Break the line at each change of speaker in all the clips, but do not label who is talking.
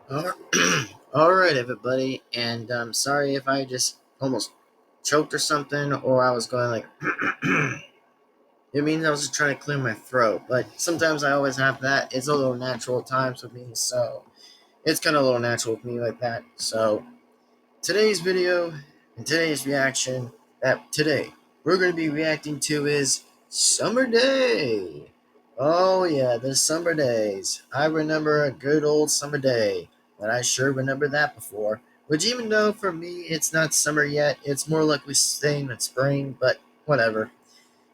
Alright, everybody, and sorry if I just almost choked or something, or I was going like, it means I was just trying to clear my throat, but sometimes I always have that. It's a little natural at times with me, so it's kind of a little natural with me like that. So, today's video and today's reaction that today we're going to be reacting to is Summer Day. Oh, yeah, the summer days. I remember a good old summer day, but I sure remember that before. Which, even though for me it's not summer yet, it's more likely staying in spring, but whatever.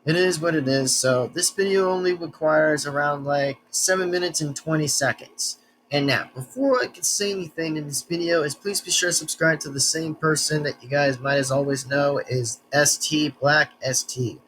It is what it is. So this video only requires around like 7 minutes and 20 seconds. And now, before I can say anything in this video, is please be sure to subscribe to the same person that you guys might as always know is ST Black ST.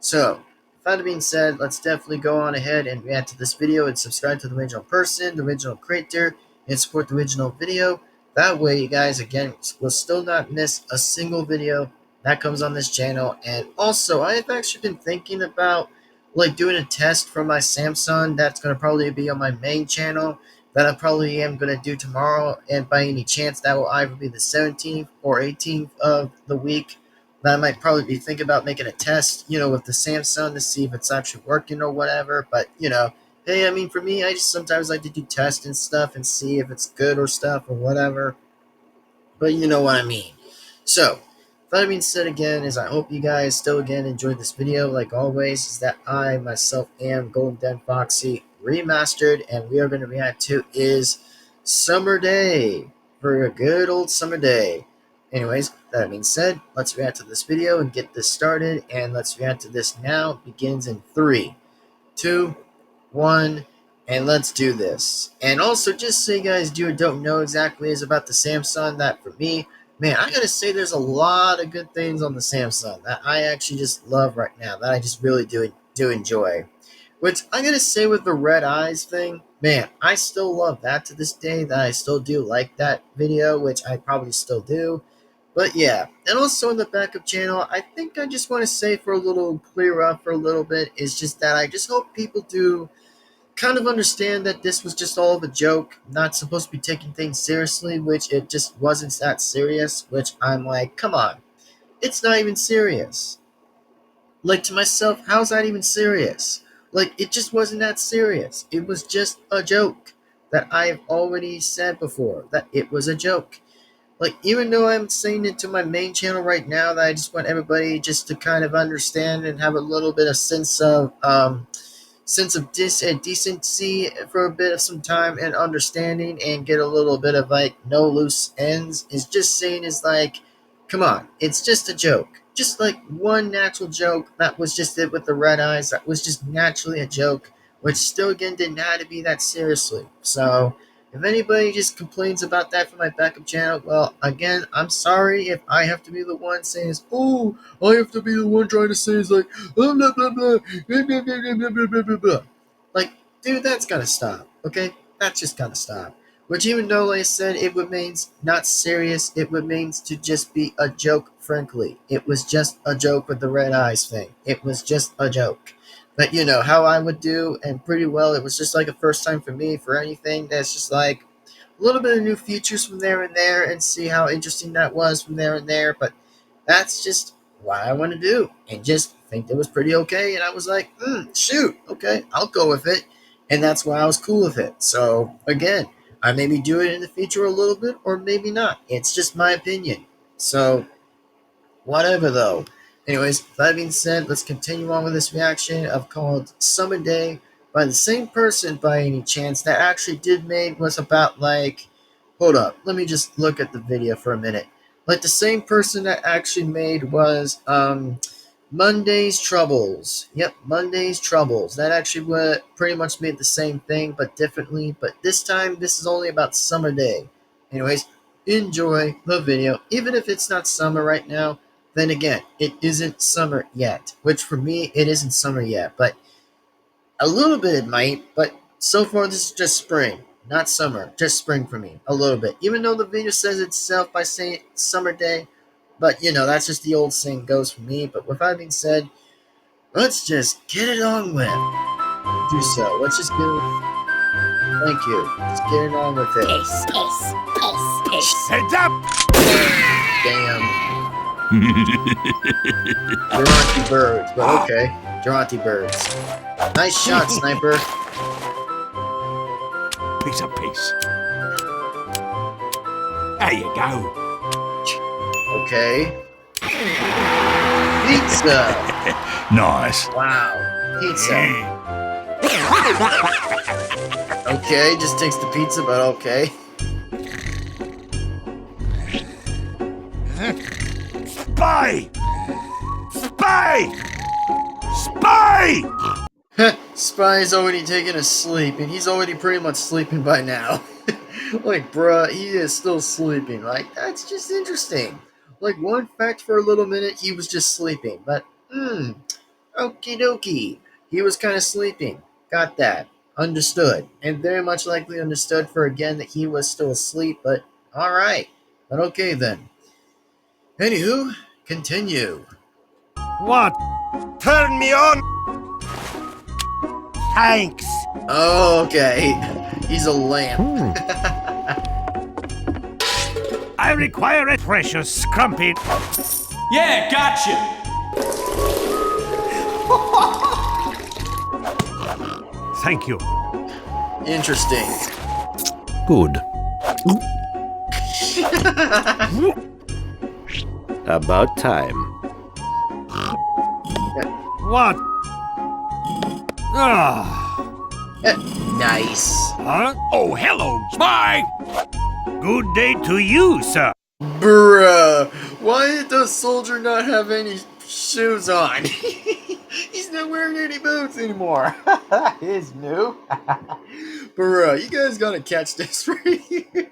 So, with that being said, let's definitely go on ahead and react to this video and subscribe to the original person, the original creator, and support the original video. That way, you guys, again, will still not miss a single video that comes on this channel. And also, I have actually been thinking about like doing a test for my Samsung that's going to probably be on my main channel that I probably am going to do tomorrow, and by any chance that will either be the 17th or 18th of the week. That I might probably be thinking about making a test, with the Samsung to see if it's actually working or whatever. But hey, I mean, for me, I just sometimes like to do tests and stuff and see if it's good or stuff or whatever. But you know what I mean. So, that being said again, is I hope you guys still again enjoyed this video. Like always, is that I myself am Golden Devin-Foxy Remastered, and we are going to react to is Summer Day for a good old summer day. Anyways, that being said, let's react to this video and get this started, and let's react to this now. It begins in 3, 2, 1, and let's do this. And also, just so you guys do or don't know exactly is about the Samsung, that for me, man, I gotta say there's a lot of good things on the Samsung that I actually just love right now, that I just really do enjoy. Which I gotta say with the red eyes thing, man, I still love that to this day, that I still do like that video, which I probably still do. But yeah, and also in the backup channel, I think I just want to say for a little clear up for a little bit, is just that I just hope people do kind of understand that this was just all of a joke, not supposed to be taking things seriously, which it just wasn't that serious, which I'm like, come on, it's not even serious. Like, to myself, how's that even serious? Like, it just wasn't that serious. It was just a joke that I've already said before, that it was a joke. Like, even though I'm saying it to my main channel right now, that I just want everybody just to kind of understand and have a little bit of sense of decency for a bit of some time and understanding, and get a little bit of like no loose ends, is just saying is like, come on, it's just a joke. Just like one natural joke that was just it with the red eyes, that was just naturally a joke, which still again didn't have to be that seriously. So if anybody just complains about that for my backup channel, well, again, I'm sorry if I have to be the one saying is, oh, I have to be the one trying to say is like, blah, blah, blah, blah, blah, blah, blah, blah, blah, blah, blah, blah. Like, dude, that's gotta stop, okay? That's just gotta stop. Which, even though, like I said, it remains not serious, it remains to just be a joke, frankly. It was just a joke with the red eyes thing. It was just a joke. But you know how I would do, and pretty well, it was just like a first time for me for anything that's just like a little bit of new features from there and there, and see how interesting that was from there and there. But that's just what I want to do, and just think it was pretty okay. And I was like, shoot, okay, I'll go with it. And that's why I was cool with it. So, again, I maybe do it in the future a little bit, or maybe not. It's just my opinion. So, whatever, though. Anyways, that being said, let's continue on with this reaction of called Summer Day by the same person by any chance that actually did made was about like, hold up, let me just look at the video for a minute. Like, the same person that actually made was Monday's Troubles. Yep, Monday's Troubles. That actually what pretty much made the same thing but differently, but this time this is only about Summer Day. Anyways, enjoy the video. Even if it's not summer right now, then again, it isn't summer yet, which for me, it isn't summer yet, but a little bit it might, but so far this is just spring, not summer, just spring for me, a little bit. Even though the video says itself by saying summer day, but that's just the old saying goes for me. But with that being said, let's just get it on with. Do so. Let's just go. Thank you. Just getting on with it.
Piss. Heads up!
Damn. Geronti birds, but okay. Geronti birds. Nice shot, sniper.
Piece of piece. There you go.
Okay. Pizza!
Nice.
Wow. Pizza. Okay, just takes the pizza, but okay.
Spy! Spy! Spy!
Spy's already taken a sleep, and he's already pretty much sleeping by now. Like, bruh, he is still sleeping. Like, that's just interesting. Like, one fact for a little minute, he was just sleeping. But, okie dokie. He was kind of sleeping. Got that. Understood. And very much likely understood for again that he was still asleep, but alright. But okay then. Anywho, continue.
What? Turn me on! Thanks.
Okay. He's a lamp.
I require a precious scrumpy.
Yeah, gotcha!
Thank you.
Interesting.
Good. About time.
What? Ah.
Nice.
Huh? Oh, hello, Spy! Good day to you, sir.
Bruh, why does Soldier not have any shoes on? He's not wearing any boots anymore. He's new. Bruh, you guys gotta catch this right here.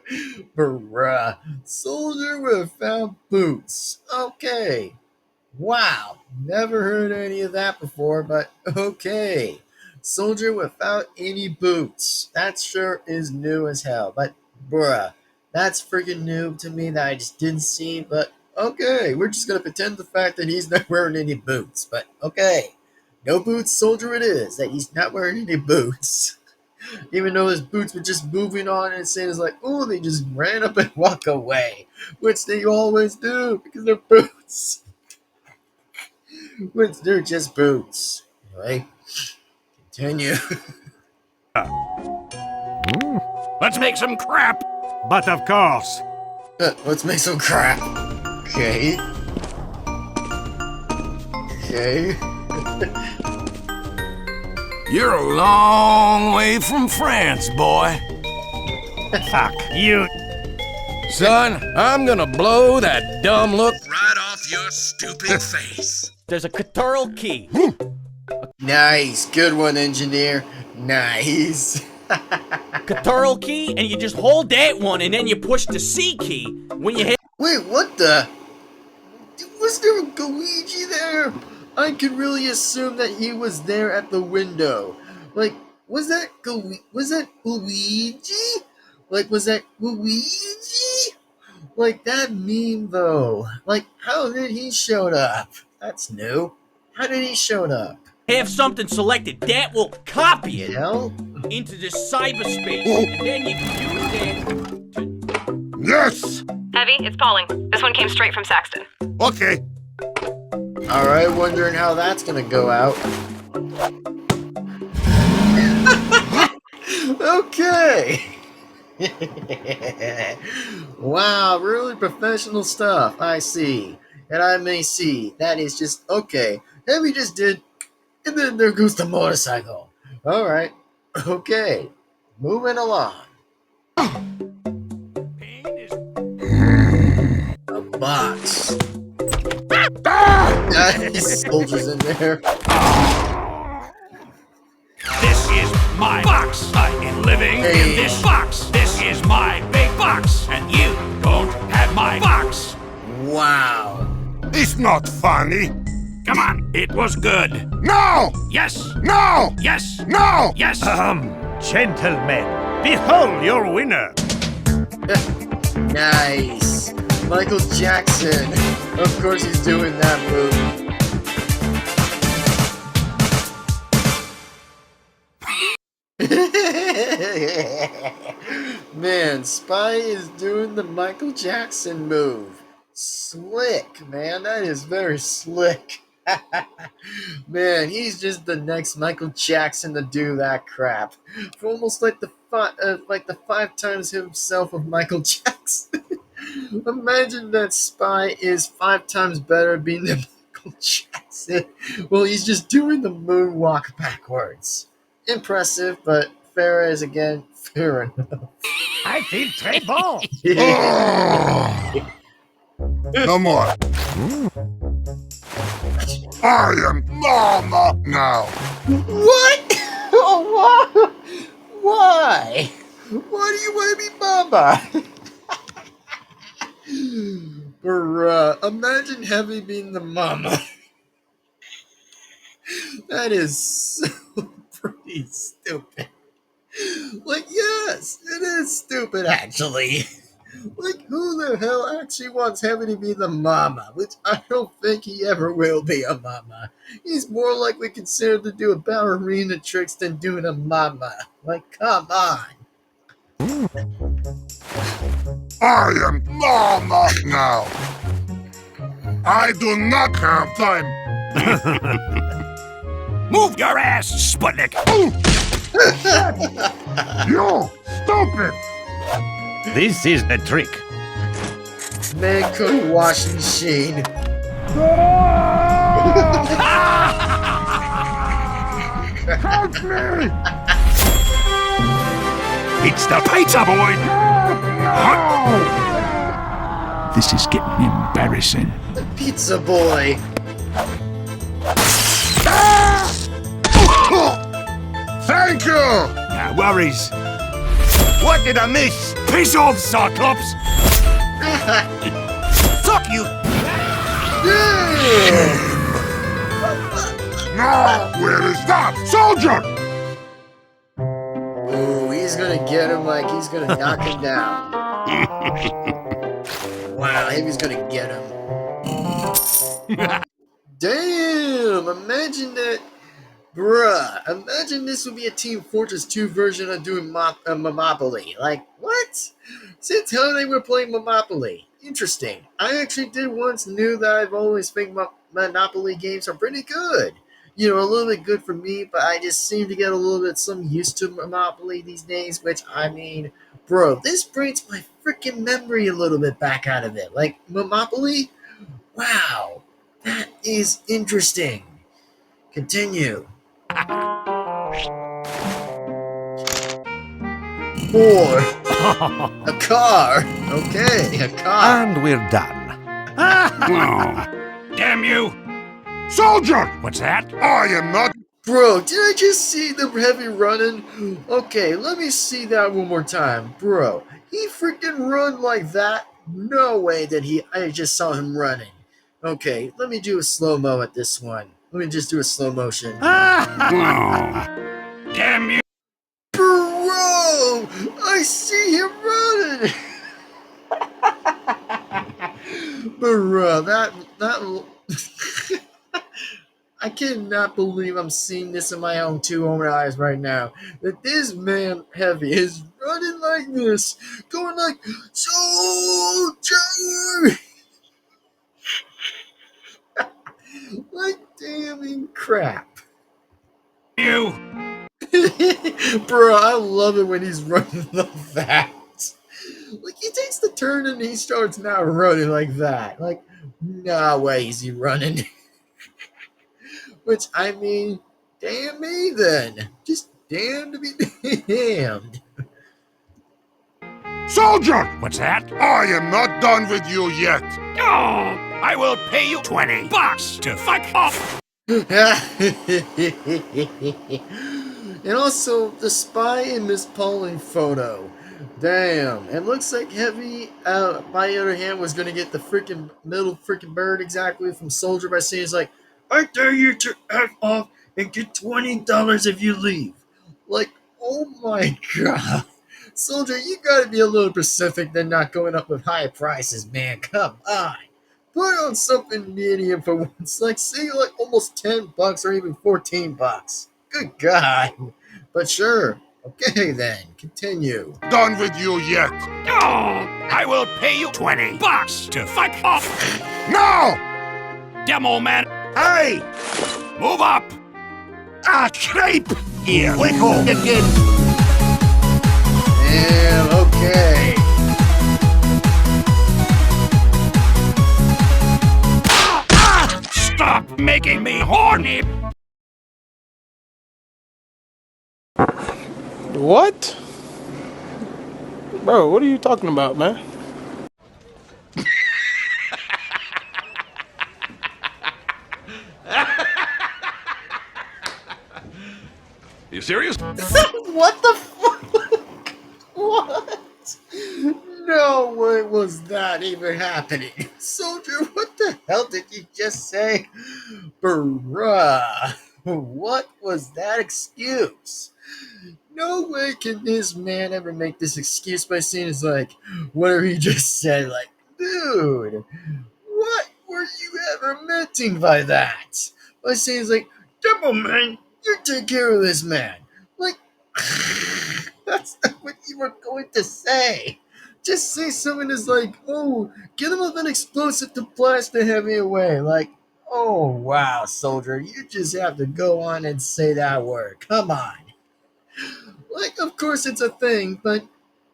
Bruh, Soldier without boots. Okay. Wow, never heard any of that before, but okay. Soldier without any boots. That sure is new as hell, but bruh, that's freaking new to me that I just didn't see, but okay. We're just gonna pretend the fact that he's not wearing any boots, but okay. No boots, Soldier it is, that he's not wearing any boots. Even though his boots were just moving on and saying it's like, oh, they just ran up and walk away, which they always do because they're boots. Which they're just boots. Anyway, continue.
Let's make some crap. But of course.
Let's make some crap. Okay. Okay.
You're a long way from France, boy.
Fuck you.
Son, I'm gonna blow that dumb look right off your stupid face.
There's a Control key.
Nice. Good one, engineer. Nice.
Control key, and you just hold that one, and then you push the C key when you hit.
Wait, what the? Was there a Luigi there? I could really assume that he was there at the window. Like, was that Luigi? Like, was that Luigi? Like, that meme, though. Like, how did he show up? That's new. How did he show up?
Have something selected that will copy it
Hell?
into the cyberspace, and then you can use that to.
Yes!
Heavy, it's Pauling. This one came straight from Saxton.
Okay.
Alright, wondering how that's gonna go out. Okay! Wow, really professional stuff, I see. And I may see. That is just, okay. Heavy just did, and then there goes the motorcycle. Alright, okay. Moving along. A box. Nice. Soldiers in there.
This is my box. I am living in this box. This is my big box. And you don't have my box.
Wow.
It's not funny. Come on, it was good.
No!
Yes.
No!
Yes.
No!
Yes. Gentlemen, behold your winner.
Nice. Michael Jackson. Of course he's doing that move. Man, Spy is doing the Michael Jackson move. Slick, man. That is very slick. Man, he's just the next Michael Jackson to do that crap. For almost like the five times himself of Michael Jackson. Imagine that Spy is five times better at being the Michael Jackson. Well, he's just doing the moonwalk backwards. Impressive, but fair as again, fair enough.
I feel très bon.
Come on. I am Mama now.
What? Oh, why? Why do you want to be Mama? Bruh, imagine Heavy being the mama. That is so pretty stupid. Like, yes, it is stupid, actually. Like, who the hell actually wants Heavy to be the mama? Which I don't think he ever will be a mama. He's more likely considered to do a ballerina tricks than doing a mama. Like, come on.
I am Mama now. I do not have time.
Move your ass, Sputnik.
You stupid.
This is the trick.
Man could wash machine.
Help me.
It's the pizza boy. This is getting embarrassing.
The pizza boy.
Thank you.
No worries. What did I miss? Piss off, Cyclops. Fuck you.
Now, where is that soldier?
Ooh, he's gonna get him like he's gonna knock him down. Wow, Heavy's gonna get him. Damn! Imagine that. Bruh, imagine this would be a Team Fortress 2 version of doing Monopoly. Like, what? Since how they were playing Monopoly. Interesting. I actually did once knew that I've always think Monopoly games are pretty good. You know, a little bit good for me, but I just seem to get a little bit some used to Monopoly these days, which, I mean, bro, this brings my freaking memory a little bit back out of it. Like, Monopoly? Wow, that is interesting. Continue. 4. A car. Okay, a car.
And we're done.
Oh, damn you.
Soldier.
What's that?
I am not.
Bro, did I just see the Heavy running? Okay, let me see that one more time. Bro, he freaking run like that? No way that I just saw him running. Okay, let me do a slow-mo at this one. Let me just do a slow motion.
Oh, damn you.
Bro, I see him running. Bro, that I cannot believe I'm seeing this in my own two own eyes right now. That this man Heavy is running like this, going like soldier, like damning crap.
You.
Bro, I love it when he's running like that. Like, he takes the turn and he starts now running like that. Like, no way is he running. Which, I mean, damn me then. Just damn to be damned.
Soldier.
What's that?
I am not done with you yet.
Oh, I will pay you $20 to fuck off.
And also, the Spy and Miss Pauline photo. Damn. It looks like Heavy, by the other hand, was going to get the freaking middle freaking bird exactly from Soldier by saying, it's like, I dare you to F off and get $20 if you leave. Like, oh my god. Soldier, you gotta be a little specific than not going up with high prices, man. Come on. Put on something medium for once. Like, say, like almost $10 or even $14. Good God. But sure, Okay then, continue.
Done with you yet.
Oh, I will pay you $20 to fight off.
No!
Demo man,
Hey!
move up.
Ah, creep! Here we go again.
And okay.
Stop making me horny.
What? Bro, what are you talking about, man?
You serious?
What the fuck? What? No way was that even happening. Soldier, what the hell did you just say? Bruh. What was that excuse? No way can this man ever make this excuse by saying it's like whatever he just said. Like, dude, what were you ever meaning by that? By saying it's like, Devil man, you take care of this man. Like, that's not what you were going to say. Just say something that's like, oh, get him with an explosive to blast the heavy away. Like, oh, wow, soldier, you just have to go on and say that word. Come on. Like, of course it's a thing, but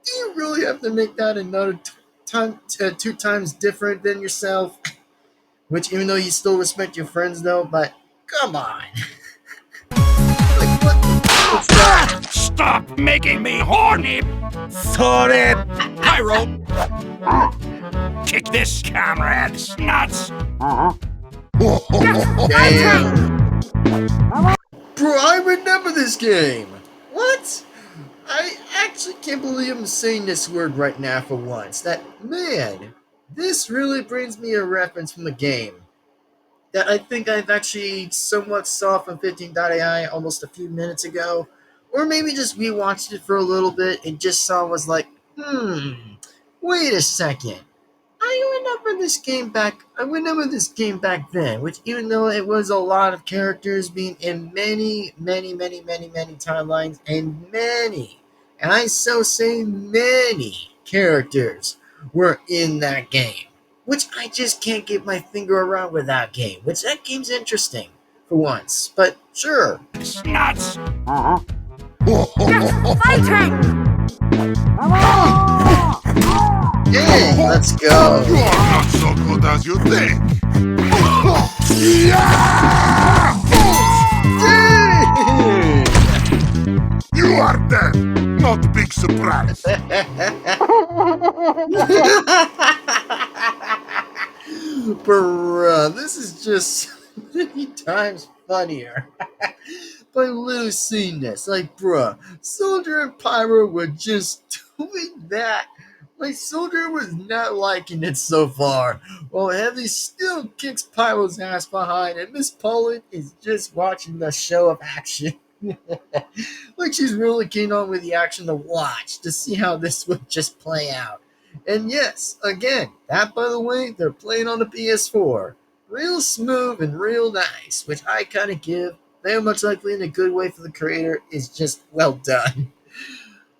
do you really have to make that another time, 2 times different than yourself? Which, even though you still respect your friends, though, but come on. Like, what the fuck is that?
Stop making me horny.
Sorry.
Pyro. Kick this comrade's nuts.
Damn. Bro, I remember this game. What? I actually can't believe I'm saying this word right now for once. That, man, this really brings me a reference from the game that I think I've actually somewhat saw from 15.ai almost a few minutes ago. Or maybe just rewatched it for a little bit and just saw was like, wait a second. I remember this game back then, which even though it was a lot of characters being in many timelines and I so say many characters were in that game, which I just can't get my finger around with that game, which that game's interesting for once, but sure.
Nuts.
Yay, let's go.
You are not so good as you think. Yeah!
Yay!
You are dead. Not a big surprise.
Bruh, this is just many times funnier. By literally seeing this, like, bruh, Soldier and Pyro were just doing that. Like, Soldier was not liking it so far. While Heavy still kicks Pyro's ass behind, and Miss Poland is just watching the show of action. Like, she's really keen on with the action to watch to see how this would just play out. And yes, again, that by the way, they're playing on the PS4. Real smooth and real nice, which I kind of give very much likely in a good way for the creator, is just well done.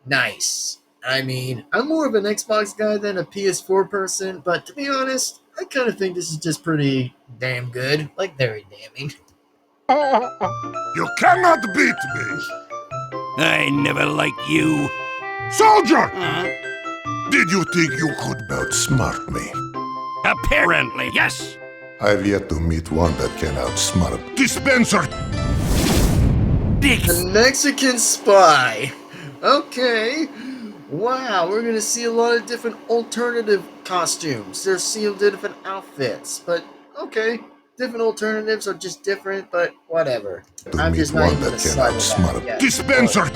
Nice. I mean, I'm more of an Xbox guy than a PS4 person, but to be honest, I kind of think this is just pretty damn good. Like, very damning.
You cannot beat me.
I never liked you.
Soldier! Did you think you could outsmart me?
Apparently, yes.
I've yet to meet one that can outsmart.
Dispenser!
Dicks.
The Mexican Spy. Okay. Wow, we're gonna see a lot of different alternative costumes. There's some different outfits, but okay. Different alternatives are just different, but whatever.
To
I'm
meet
just not
one
even
that
gonna
can
slide with
outsmart.
that. Yeah,
Dispenser!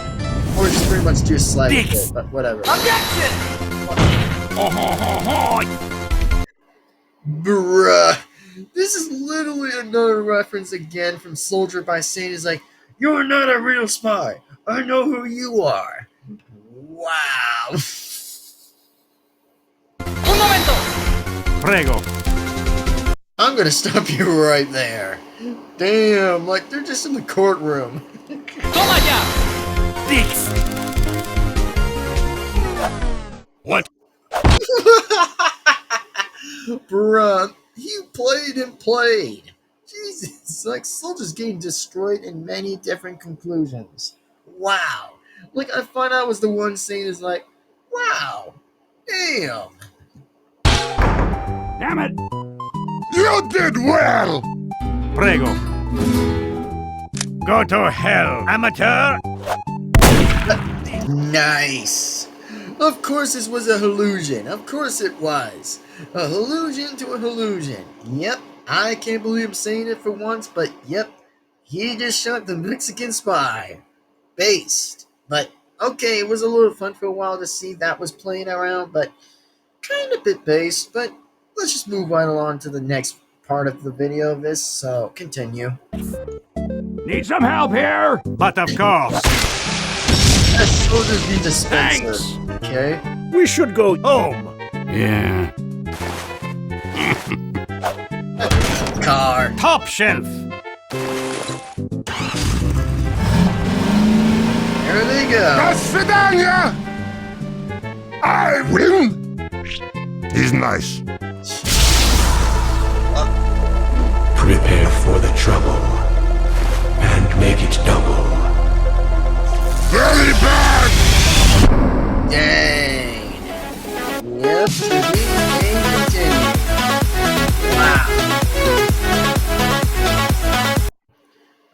or just pretty much do a slide with
Dicks.
it, but whatever. Bruh. This is literally another reference again from Soldier by saying he's like, "You're not a real spy. I know who you are." Wow.
Prego.
I'm gonna stop you right there. Damn, like they're just in the courtroom.
Toma ya.
Dicks.
What?
Bruh, you played and played. Jesus, like Soldier's getting destroyed in many different conclusions. Wow. Like I thought I was the one saying is like, wow, damn.
Damn it!
You did well!
Prego. Go to hell, amateur!
Nice. Of course this was a hallusion. Of course it was. A hallusion to a hallusion. Yep, I can't believe I'm saying it for once, but yep, he just shot the Mexican spy. Based. But okay, it was a little fun for a while to see that was playing around, but kind of bit based. But let's just move right along to the next part of the video of this, so continue.
Need some help here?
But of course,
A soldier's be dispenser.
Thanks.
Okay?
we should go home.
Yeah.
Car.
Top shelf.
There they go.
До свидания! I win! He's nice.
Prepare for the trouble and make it double.
Very bad!
Dang. Yep, the game continues. Wow.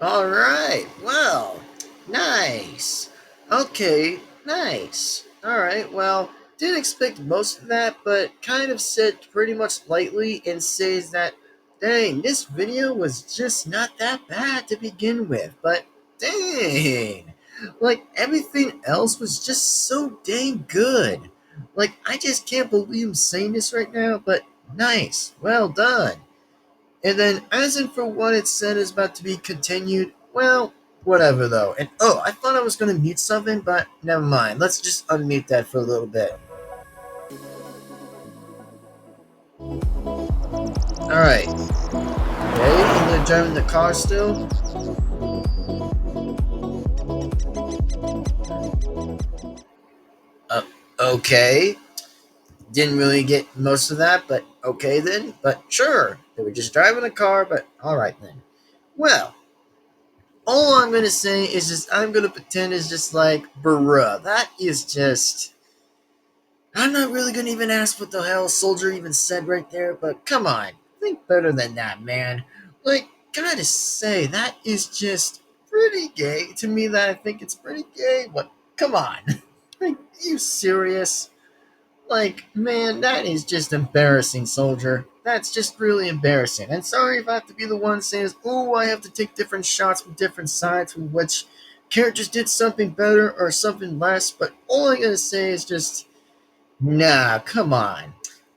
Alright, well, nice. Okay, nice. Alright, well, didn't expect most of that, but kind of said pretty much lightly and says that, dang, this video was just not that bad to begin with, but dang. Like, everything else was just so dang good. Like, I just can't believe I'm saying this right now, but nice. Well done. And then, as in for what it said is about to be continued, well, whatever though. And oh, I thought I was going to mute something, but never mind. Let's just unmute that for a little bit. Alright. Okay, and they're driving the car still. Okay. Didn't really get most of that, but okay then. But sure, they were just driving a car, but alright then. Well, all I'm going to say is just, I'm going to pretend it's just like, bruh, that is just... I'm not really going to even ask what the hell Soldier even said right there, but come on, think better than that, man. Like, gotta say, that is just pretty gay. To me, that I think it's pretty gay, but come on. Like, you serious? Like, man, that is just embarrassing, Soldier. That's just really embarrassing. And sorry if I have to be the one saying, oh, I have to take different shots from different sides from which characters did something better or something less, but all I gotta say is just, nah, come on.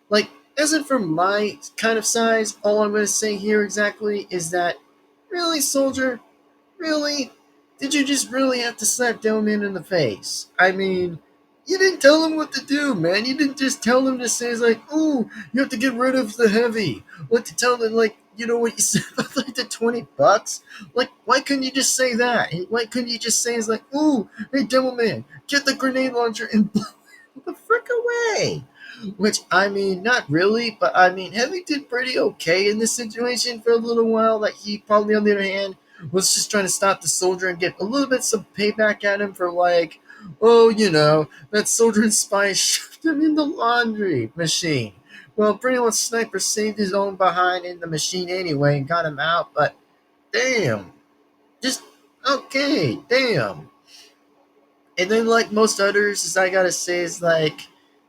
Like, isn't for my kind of size, all I'm gonna say here exactly is that, really, Soldier? Really? Did you just really have to slap Devin in the face? I mean, you didn't tell him what to do, man. You didn't just tell him to say, like, ooh, you have to get rid of the heavy. What to tell them, like, you know what you said about, like, the $20? Like, why couldn't you just say that? And why couldn't you just say, it's like, ooh, hey, Devilman, get the grenade launcher and blow the frick away? Which, I mean, not really, but, I mean, Heavy did pretty okay in this situation for a little while. Like, he probably, on the other hand, was just trying to stop the Soldier and get a little bit some payback at him for, like, oh, you know, that Soldier and Spy shoved him in the laundry machine. Well, pretty much Sniper saved his own behind in the machine anyway and got him out, but damn. Just, okay, damn. And then, like most others, as I gotta say, is like,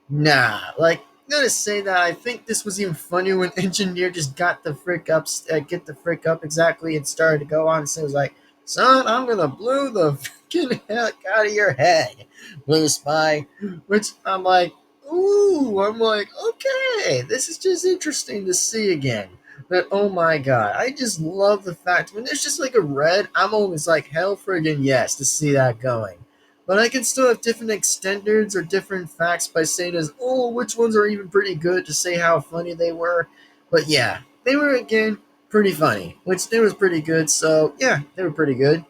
nah. Like, I gotta say that I think this was even funnier when Engineer just got the frick up, get the frick up exactly and started to go on and say, was like, son, I'm gonna blow the freaking heck out of your head, Blue Spy. Which I'm like, ooh, I'm like, okay, this is just interesting to see again. But oh my god, I just love the fact when there's just like a red, I'm always like, hell friggin' yes to see that going. But I can still have different extenders or different facts by saying as, oh, which ones are even pretty good to say how funny they were. But yeah, they were again pretty funny, which they was pretty good. So yeah, they were pretty good.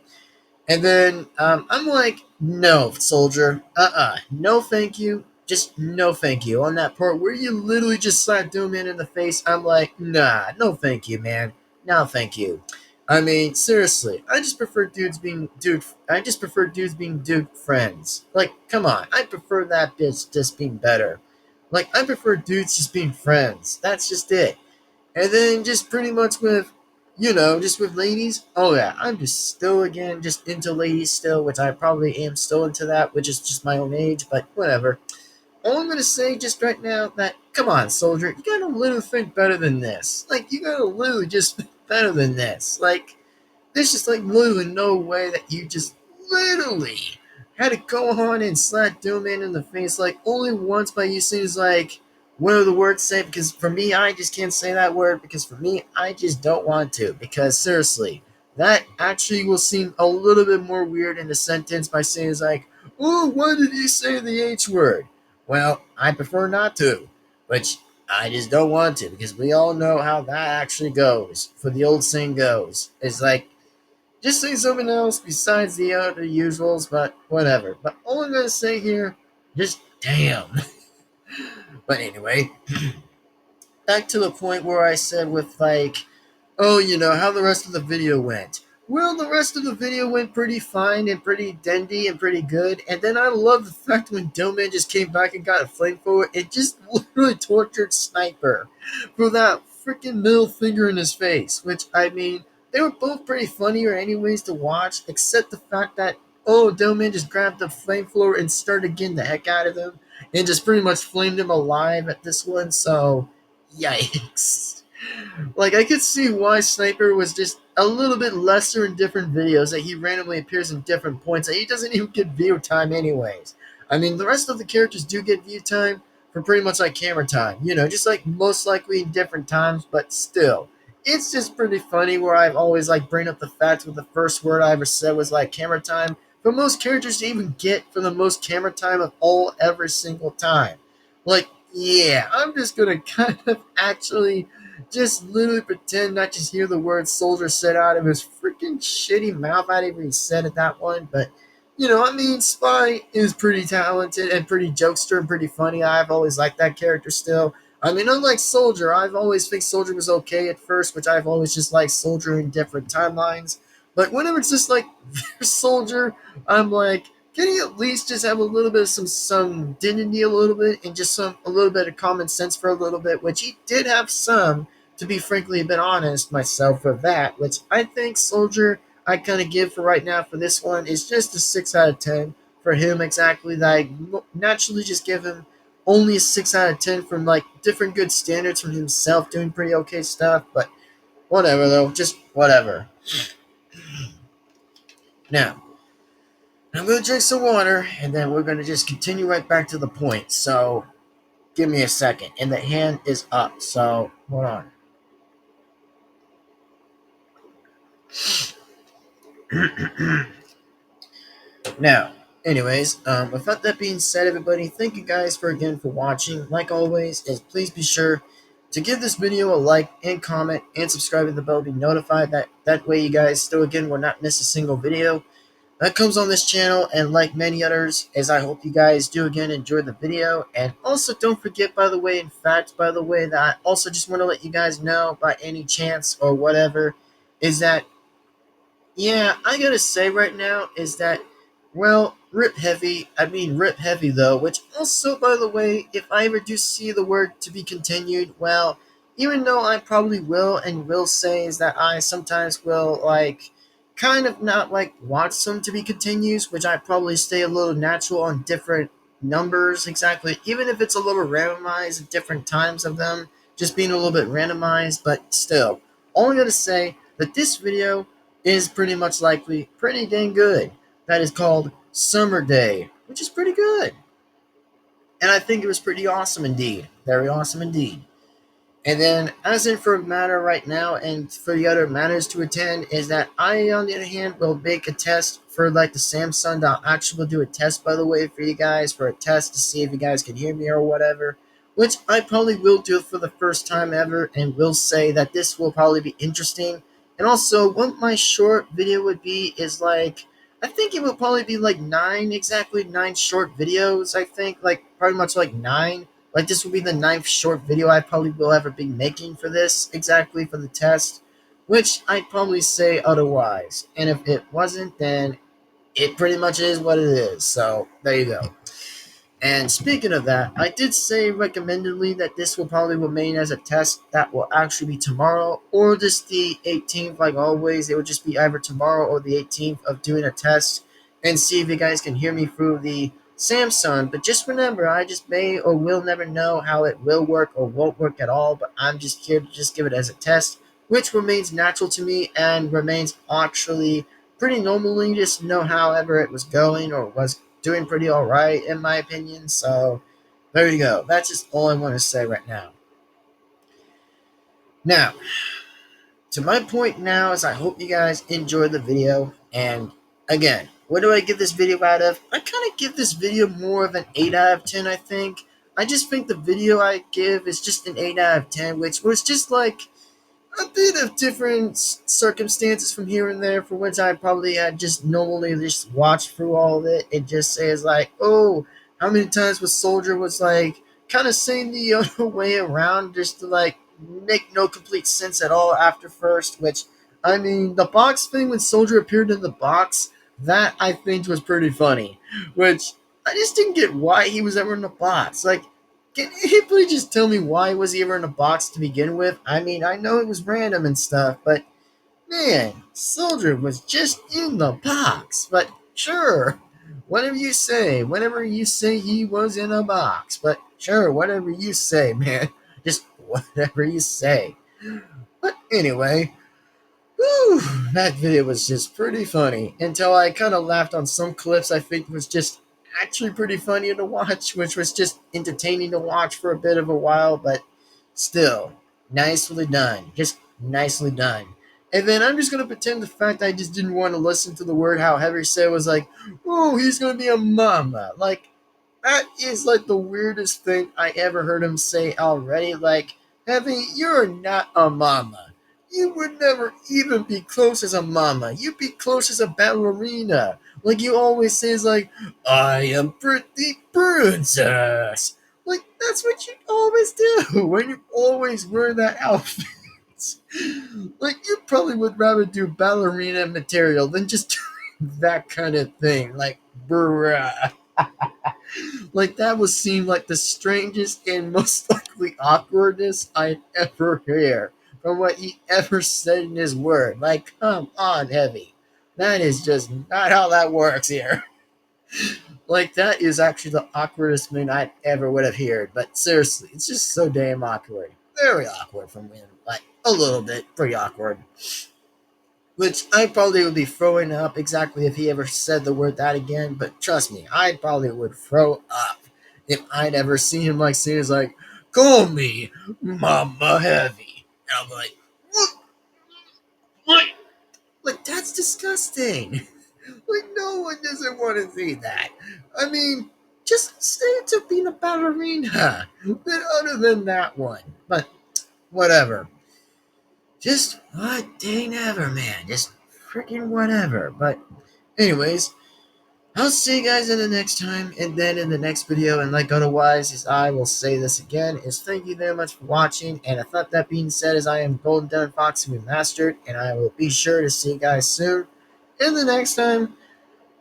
And then I'm like, no, Soldier, no, thank you. just no thank you. On that part where you literally just slapped Doomman in the face, I'm like, nah, no thank you, man. No thank you. I mean, seriously, I just prefer dudes being dude friends. Like, come on, I prefer that bitch just being better. Like, I prefer dudes just being friends. That's just it. And then just pretty much with, just with ladies. Oh yeah, I'm just still again just into ladies still, which I probably am still into that, which is just my own age, but whatever. All I'm gonna say just right now that come on, soldier, you gotta literally think better than this. Like you gotta literally just think better than this. Like there's just like literally no way that you just literally had to go on and slap Doomman in the face like only once by using like what are the words say, because for me I just can't say that word because for me I just don't want to, because seriously that actually will seem a little bit more weird in the sentence by saying it's like, oh, why did he say the H word? Well, I prefer not to, which I just don't want to, because we all know how that actually goes. For the old saying goes, it's like just say something else besides the other usuals, but whatever. But all I'm gonna say here, just damn. But anyway, back to the point where I said with like, oh, how the rest of the video went. Well, the rest of the video went pretty fine and pretty dandy and pretty good. And then I love the fact when Doman just came back and got a flamethrower, it just literally tortured Sniper for that freaking middle finger in his face. Which, I mean, they were both pretty funnier anyways to watch, except the fact that, oh, Doman just grabbed the flamethrower and started getting the heck out of him and just pretty much flamed him alive at this one. So, yikes. Like, I could see why Sniper was just a little bit lesser in different videos, that he randomly appears in different points, that he doesn't even get view time anyways. I mean, the rest of the characters do get view time for pretty much like camera time, just like most likely in different times, but still. It's just pretty funny where I've always like bring up the fact with the first word I ever said was like camera time, for most characters to even get for the most camera time of all every single time. Like, yeah, I'm just gonna kind of actually just literally pretend not to hear the word soldier said out of his freaking shitty mouth. I didn't even said it that one, but I mean, Spy is pretty talented and pretty jokester and pretty funny. I've always liked that character still. I mean, unlike Soldier, I've always think Soldier was okay at first, which I've always just liked Soldier in different timelines. But whenever it's just like Soldier, I'm like, can he at least just have a little bit of some dignity a little bit and just a little bit of common sense for a little bit, which he did have some, to be frankly a bit honest myself for that, which I think Soldier I kind of give for right now for this one is just a 6 out of 10 for him exactly, that I naturally just give him only a 6 out of 10 from like different good standards from himself doing pretty okay stuff, but whatever though, just whatever. Now, I'm going to drink some water, and then we're going to just continue right back to the point. So, give me a second. And the hand is up, so hold on. Now, anyways, without that being said, everybody, thank you guys for watching. Like always, please be sure to give this video a like and comment and subscribe to the bell to be notified. That way you guys still again will not miss a single video that comes on this channel, and like many others, as I hope you guys do again enjoy the video. And also don't forget, by the way, that I also just want to let you guys know by any chance or whatever, is that, yeah, I gotta say right now is that, well, rip heavy though, which also, by the way, if I ever do see the word to be continued, well, even though I probably will and will say is that I sometimes will like kind of not like watch some to be continues, which I probably stay a little natural on different numbers exactly, even if it's a little randomized at different times of them, just being a little bit randomized, but still, all I'm gonna say that this video is pretty much likely pretty dang good. That is called Summer Day, which is pretty good. And I think it was pretty awesome indeed. Very awesome indeed. And then, as in for a matter right now, and for the other matters to attend, is that I, on the other hand, will make a test for like the Samsung. I'll actually do a test, by the way, for you guys, for a test to see if you guys can hear me or whatever, which I probably will do for the first time ever, and will say that this will probably be interesting. And also, what my short video would be is like, I think it will probably be like 9, exactly 9 short videos. I think like pretty much like 9. Like this will be the 9th short video I probably will ever be making for this, exactly for the test, which I'd probably say otherwise. And if it wasn't, then it pretty much is what it is. So there you go. And speaking of that, I did say recommendedly that this will probably remain as a test that will actually be tomorrow or just the 18th. Like always, it would just be either tomorrow or the 18th of doing a test and see if you guys can hear me through the Samsung. But just remember, I just may or will never know how it will work or won't work at all. But I'm just here to just give it as a test, which remains natural to me and remains actually pretty normally. Just know however it was going or was doing pretty all right in my opinion. So there you go. That's just all I want to say right now. Now, to my point now is I hope you guys enjoyed the video. And again, what do I give this video out of? I kind of give this video more of an 8 out of 10, I think. I just think the video I give is just an 8 out of 10, which was just like a bit of different circumstances from here and there for which I probably had just normally just watched through all of it and just says like, oh, how many times was Soldier was like kind of saying the other way around just to like make no complete sense at all after first, which I mean the box thing when Soldier appeared in the box, that I think was pretty funny, which I just didn't get why he was ever in the box. Like, can anybody just tell me why was he ever in a box to begin with? I mean, I know it was random and stuff, but man, Soldier was just in the box. But sure, whatever you say, whenever you say he was in a box. But sure, whatever you say, man. Just whatever you say. But anyway, whew, that video was just pretty funny until I kind of laughed on some clips I think was just actually pretty funny to watch, which was just entertaining to watch for a bit of a while, but still, nicely done. Just nicely done. And then I'm just going to pretend the fact I just didn't want to listen to the word how Heavy said was like, oh, he's going to be a mama. Like, that is like the weirdest thing I ever heard him say already. Like, Heavy, you're not a mama. You would never even be close as a mama. You'd be close as a ballerina. Like you always say is like, I am pretty princess. Like that's what you always do when you always wear that outfit. Like you probably would rather do ballerina material than just that kind of thing. Like bruh. Like that would seem like the strangest and most likely awkwardness I'd ever hear from what he ever said in his word. Like, come on, Heavy. That is just not how that works here. Like, that is actually the awkwardest thing I ever would have heard. But seriously, it's just so damn awkward. Very awkward from him. Like, a little bit. Pretty awkward. Which I probably would be throwing up exactly if he ever said the word that again. But trust me, I probably would throw up if I'd ever seen him like say it's like, call me Mama Heavy. And I'm like, what? What? Like, that's disgusting. Like, no one doesn't want to see that. I mean, just stay to being a ballerina. But other than that one. But, whatever. Just what dang ever, man. Just freaking whatever. But, anyways, I'll see you guys in the next time, and then in the next video, and like otherwise, as I will say this again, is thank you very much for watching, and I thought that being said, as I am Golden Devin-Foxy Remastered, and I will be sure to see you guys soon, in the next time,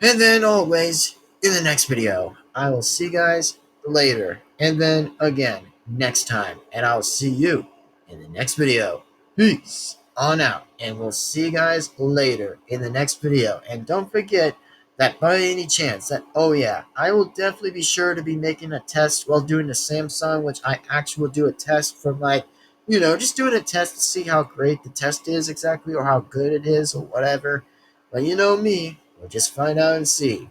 and then always, in the next video. I will see you guys later, and then again, next time, and I'll see you in the next video. Peace on out, and we'll see you guys later in the next video, and don't forget, that by any chance that oh yeah, I will definitely be sure to be making a test while doing the Samsung, which I actually will do a test from like, just doing a test to see how great the test is exactly or how good it is or whatever. But you know me, we'll just find out and see.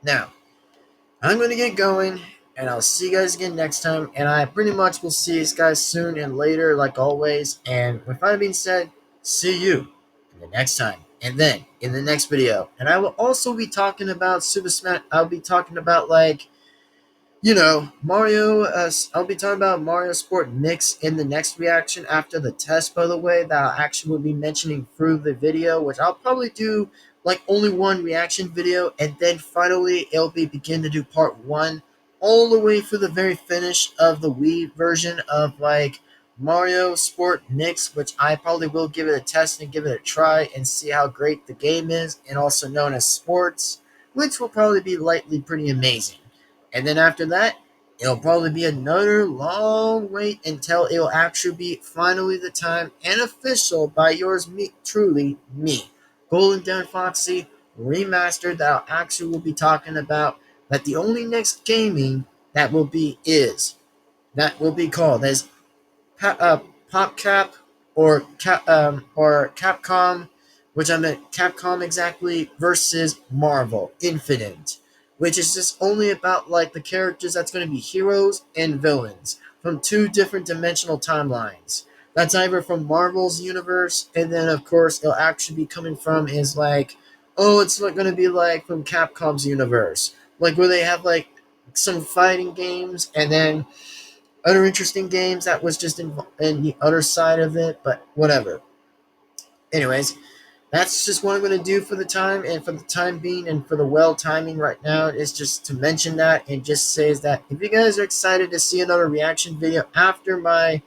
Now, I'm gonna get going and I'll see you guys again next time, and I pretty much will see you guys soon and later like always, and with that being said, see you in the next time. And then in the next video, and I will also be talking about Super Smash. I'll be talking about like, Mario. I'll be talking about Mario Sport Mix in the next reaction after the test. By the way, that I actually will be mentioning through the video, which I'll probably do like only one reaction video, and then finally it'll be begin to do part one all the way for the very finish of the Wii version of like Mario Sport Mix, which I probably will give it a test and give it a try and see how great the game is, and also known as Sports, which will probably be lightly pretty amazing. And then after that, it'll probably be another long wait until it'll actually be finally the time and official by yours me truly me. Golden Devin-Foxy Remastered that I actually will be talking about, that the only next gaming that will be called as PopCap or Capcom, which I meant Capcom exactly versus Marvel Infinite, which is just only about like the characters that's going to be heroes and villains from two different dimensional timelines. That's either from Marvel's universe, and then of course it'll actually be coming from is like, oh, it's going to be like from Capcom's universe, like where they have like some fighting games, and then other interesting games that was just in the other side of it, but whatever. Anyways, that's just what I'm going to do for the time and for the time being and for the well timing right now is just to mention that and just say is that if you guys are excited to see another reaction video after my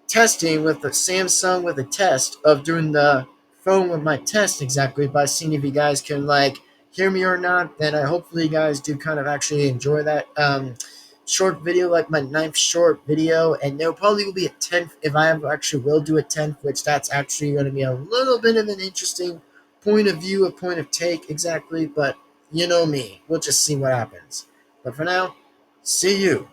testing with the Samsung with a test of doing the phone with my test exactly by seeing if you guys can like hear me or not, then I hopefully you guys do kind of actually enjoy that short video, like my ninth short video, and there probably will be a 10th if I ever actually will do a 10th, which that's actually going to be a little bit of an interesting point of view, a point of take exactly, but you know me, we'll just see what happens. But for now, see you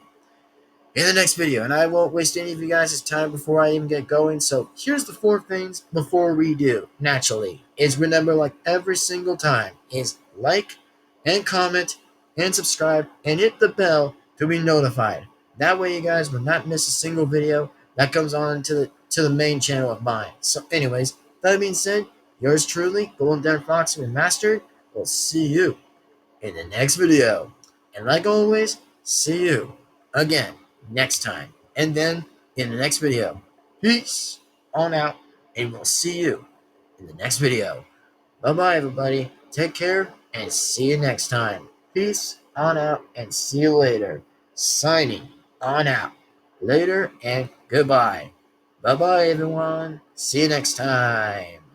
in the next video, and I won't waste any of you guys' time before I even get going. So here's the 4 things before we do, naturally, is remember, like every single time, is like and comment and subscribe and hit the bell to be notified. That way you guys will not miss a single video that comes on to the main channel of mine. So anyways, that being said, yours truly, Golden Devin-Foxy Remastered, will see you in the next video. And like always, see you again next time. And then in the next video. Peace on out, and we'll see you in the next video. Bye-bye, everybody. Take care, and see you next time. Peace on out, and see you later. Signing on out. Later, and goodbye. Bye-bye, everyone. See you next time.